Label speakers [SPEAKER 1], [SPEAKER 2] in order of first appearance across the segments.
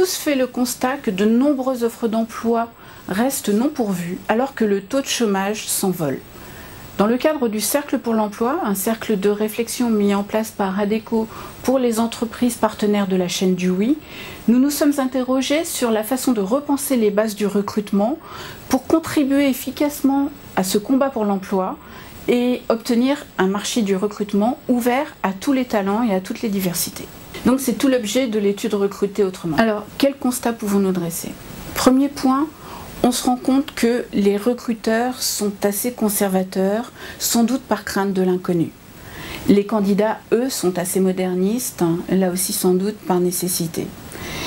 [SPEAKER 1] tous fait le constat que de nombreuses offres d'emploi restent non pourvues alors que le taux de chômage s'envole. Dans le cadre du Cercle pour l'emploi, un cercle de réflexion mis en place par ADECO pour les entreprises partenaires de la chaîne du Oui, nous nous sommes interrogés sur la façon de repenser les bases du recrutement pour contribuer efficacement à ce combat pour l'emploi et obtenir un marché du recrutement ouvert à tous les talents et à toutes les diversités. Donc c'est tout l'objet de l'étude Recruter autrement. Alors, quel constat pouvons-nous dresser? Premier point, on se rend compte que les recruteurs sont assez conservateurs, sans doute par crainte de l'inconnu. Les candidats, eux, sont assez modernistes, là aussi sans doute par nécessité.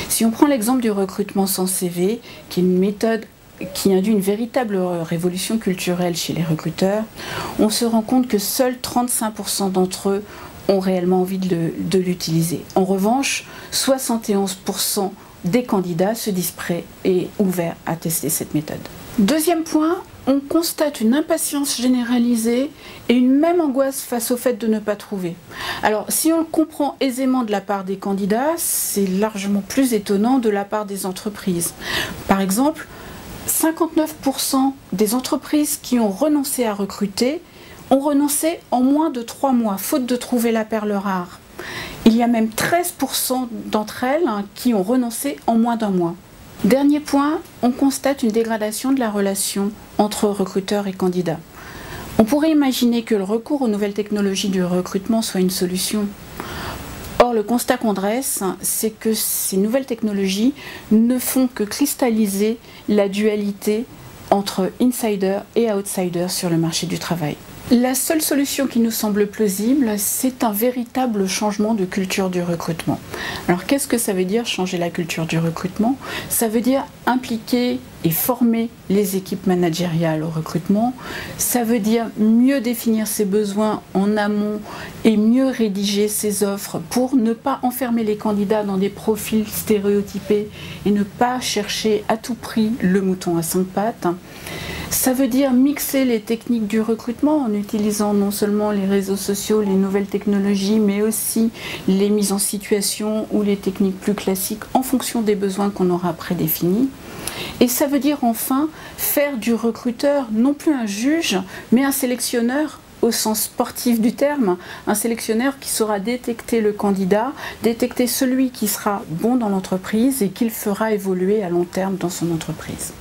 [SPEAKER 1] Si on prend l'exemple du recrutement sans CV, qui est une méthode qui induit une véritable révolution culturelle chez les recruteurs, on se rend compte que seuls 35% d'entre eux ont réellement envie de l'utiliser. En revanche, 71% des candidats se disent prêts et ouverts à tester cette méthode. Deuxième point, on constate une impatience généralisée et une même angoisse face au fait de ne pas trouver. Alors, si on le comprend aisément de la part des candidats, c'est largement plus étonnant de la part des entreprises. Par exemple, 59% des entreprises qui ont renoncé à recruter ont renoncé en moins de 3 mois, faute de trouver la perle rare. Il y a même 13% d'entre elles qui ont renoncé en moins d'un mois. Dernier point, on constate une dégradation de la relation entre recruteurs et candidats. On pourrait imaginer que le recours aux nouvelles technologies du recrutement soit une solution. Or, le constat qu'on dresse, c'est que ces nouvelles technologies ne font que cristalliser la dualité entre insiders et outsiders sur le marché du travail. La seule solution qui nous semble plausible, c'est un véritable changement de culture du recrutement. Alors qu'est-ce que ça veut dire changer la culture du recrutement? Ça veut dire impliquer et former les équipes managériales au recrutement. Ça veut dire mieux définir ses besoins en amont et mieux rédiger ses offres pour ne pas enfermer les candidats dans des profils stéréotypés et ne pas chercher à tout prix le mouton à 5 pattes. Ça veut dire mixer les techniques du recrutement en utilisant non seulement les réseaux sociaux, les nouvelles technologies, mais aussi les mises en situation ou les techniques plus classiques en fonction des besoins qu'on aura prédéfinis. Et ça veut dire enfin faire du recruteur non plus un juge, mais un sélectionneur au sens sportif du terme, un sélectionneur qui saura détecter le candidat, détecter celui qui sera bon dans l'entreprise et qu'il fera évoluer à long terme dans son entreprise.